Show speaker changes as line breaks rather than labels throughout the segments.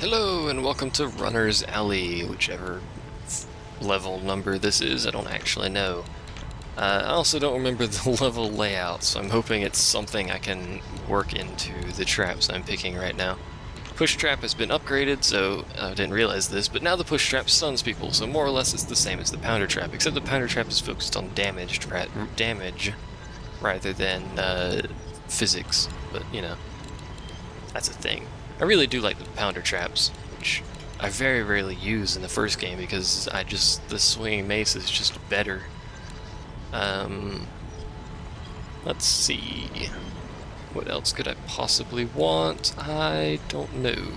Hello and welcome to Runner's Alley, whichever level number this is, I don't actually know. I also don't remember the level layout, so I'm hoping it's something I can work into the traps I'm picking right now. Push trap has been upgraded, so I didn't realize this, but now the push trap stuns people, so more or less it's the same as the pounder trap, except the pounder trap is focused on damage rather than physics, but you know, that's a thing. I really do like the pounder traps, which I very rarely use in the first game because the swinging mace is just better. Let's see. What else could I possibly want? I don't know.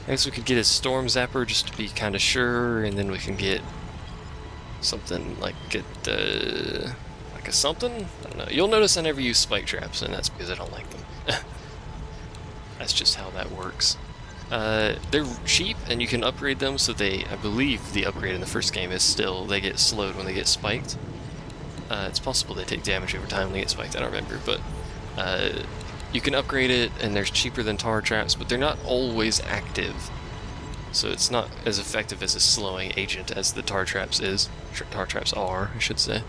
I guess we could get a Storm Zapper just to be kind of sure, and then we can get something like a something? I don't know. You'll notice I never use spike traps, and that's because I don't like them. That's just how that works. They're cheap, and you can upgrade them, so I believe the upgrade in the first game is still, they get slowed when they get spiked. It's possible they take damage over time when they get spiked, I don't remember, but you can upgrade it, and they're cheaper than tar traps, but they're not always active. So it's not as effective as a slowing agent as the tar traps are, I should say.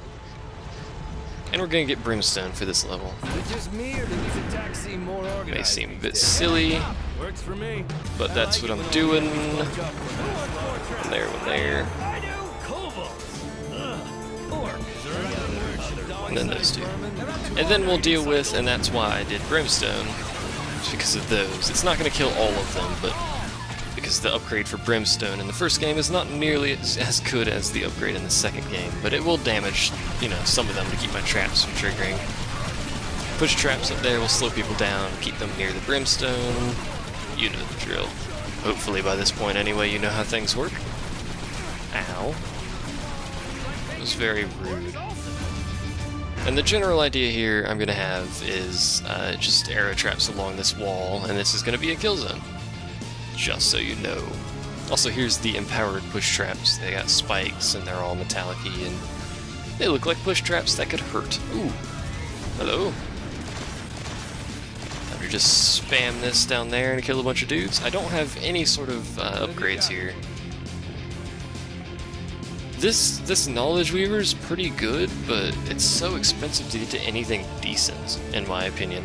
And we're gonna get Brimstone for this level. May seem a bit silly, but that's what I'm doing. One there. And then those two. And then we'll deal with, and that's why I did Brimstone, just because of those. It's not gonna kill all of them, but because the upgrade for Brimstone in the first game is not nearly as good as the upgrade in the second game, but it will damage, you know, some of them to keep my traps from triggering. Push traps up there will slow people down, keep them near the Brimstone. You know the drill. Hopefully by this point anyway you know how things work. Ow. It was very rude. And the general idea here I'm going to have is just arrow traps along this wall, and this is going to be a kill zone. Just so you know. Also, here's the empowered push traps. They got spikes, and they're all metallic-y, and they look like push traps that could hurt. Ooh. Hello. Time to just spam this down there and kill a bunch of dudes. I don't have any sort of upgrades here. This Knowledge Weaver is pretty good, but it's so expensive to get to anything decent, in my opinion.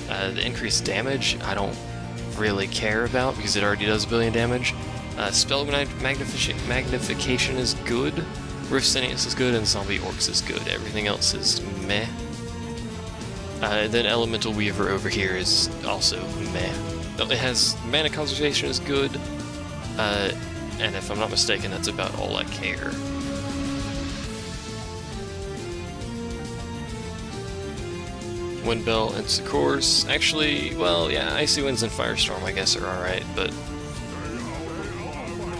The increased damage, I don't really care about because it already does 1 billion damage. Spell Magnification is good, Rift Sentience is good, and Zombie Orcs is good. Everything else is meh. Then Elemental Weaver over here is also meh. It has Mana Conservation is good, and if I'm not mistaken, that's about all I care. Windbell and Course. Actually, well, yeah, Icy Winds and Firestorm I guess are alright, but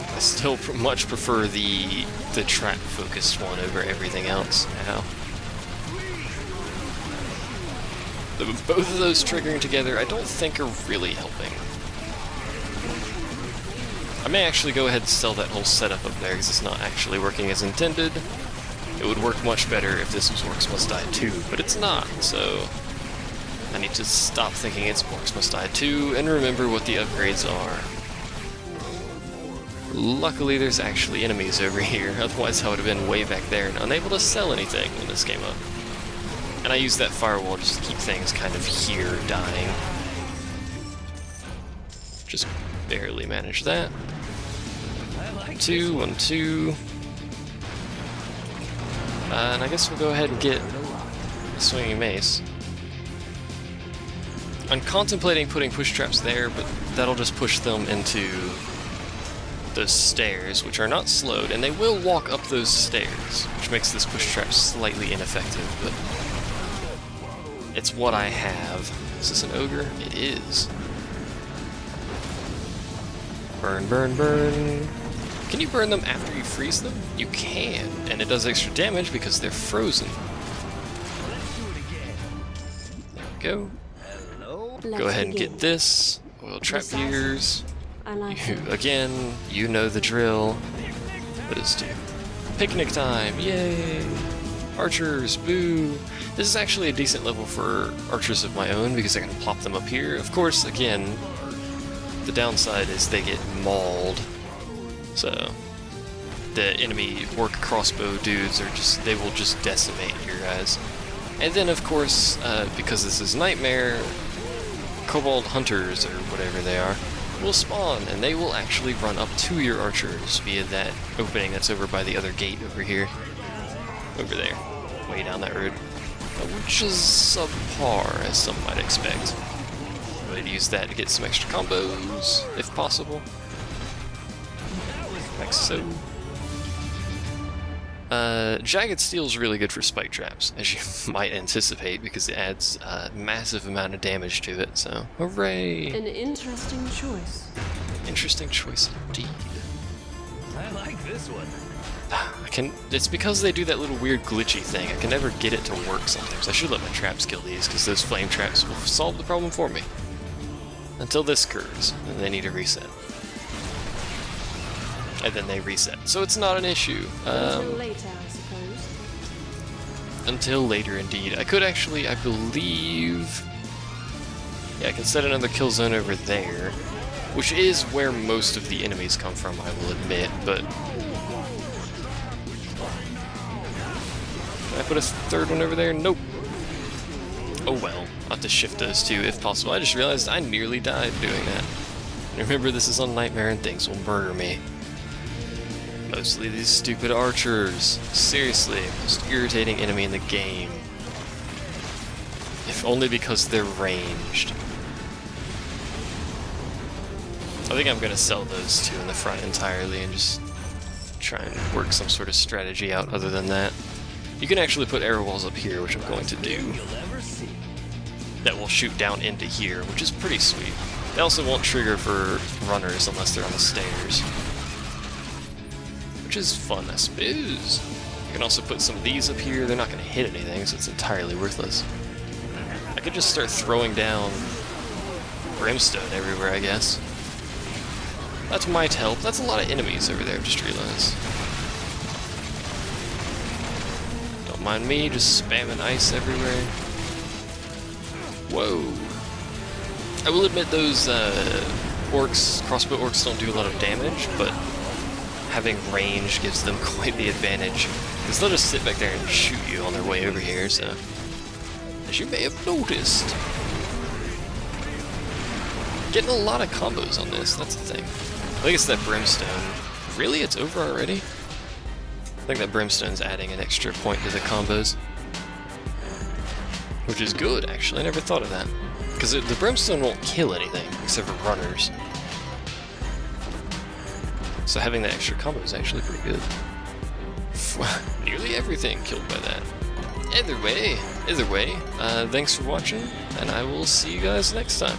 I still much prefer the trap-focused one over everything else. Ow. Both of those triggering together I don't think are really helping. I may actually go ahead and sell that whole setup up there because it's not actually working as intended. It would work much better if this was Orcs Must Die 2, but it's not, so I need to stop thinking it's Orcs Must Die 2 and remember what the upgrades are. Luckily there's actually enemies over here, otherwise I would have been way back there and unable to sell anything when this came up. And I used that firewall just to keep things kind of here dying. Just barely managed that. 2, 1, 2. And I guess we'll go ahead and get a Swinging Mace. I'm contemplating putting push traps there, but that'll just push them into those stairs, which are not slowed, and they will walk up those stairs, which makes this push trap slightly ineffective, but it's what I have. Is this an ogre? It is. Burn, burn, burn. Can you burn them after you freeze them? You can, and it does extra damage because they're frozen. There we go. Go ahead and get this. Oil trap gears. Again, you know the drill. What is 2? Picnic time, yay! Archers, boo! This is actually a decent level for archers of my own because I can plop them up here. Of course, again, the downside is they get mauled. So the enemy orc crossbow dudes are they will just decimate your guys. And then of course, because this is Nightmare, kobold hunters or whatever they are will spawn, and they will actually run up to your archers via that opening that's over by the other gate over here. Over there. Way down that road. Which is subpar, as some might expect. I'd use that to get some extra combos, if possible. Like so. Jagged Steel is really good for spike traps, as you might anticipate, because it adds a massive amount of damage to it, so hooray!
An interesting choice.
Interesting choice indeed.
I like this one.
It's because they do that little weird glitchy thing. I can never get it to work sometimes. I should let my traps kill these, because those flame traps will solve the problem for me. Until this occurs, and they need a reset. And then they reset. So it's not an issue.
Until later, I suppose.
Until later, indeed. I could actually, I believe... Yeah, I can set another kill zone over there, which is where most of the enemies come from, I will admit, but... Can I put a third one over there? Nope. Oh well, I'll have to shift those two if possible. I just realized I nearly died doing that. And remember, this is on Nightmare and things will murder me. Mostly these stupid archers. Seriously, most irritating enemy in the game. If only because they're ranged. I think I'm gonna sell those two in the front entirely and just try and work some sort of strategy out other than that. You can actually put arrow walls up here, which I'm going to do. That will shoot down into here, which is pretty sweet. They also won't trigger for runners unless they're on the stairs. Which is fun, I suppose. You can also put some of these up here. They're not going to hit anything, so it's entirely worthless. I could just start throwing down brimstone everywhere, I guess. That might help. That's a lot of enemies over there, I've just realized. Don't mind me, just spamming ice everywhere. Whoa. I will admit those orcs, crossbow orcs don't do a lot of damage, but having range gives them quite the advantage. Because they'll just sit back there and shoot you on their way over here, so... As you may have noticed. Getting a lot of combos on this, that's the thing. I think it's that brimstone. Really? It's over already? I think that brimstone's adding an extra point to the combos. Which is good, actually. I never thought of that. Because the brimstone won't kill anything, except for runners. So having that extra combo is actually pretty good. Nearly everything killed by that. Either way, thanks for watching, and I will see you guys next time.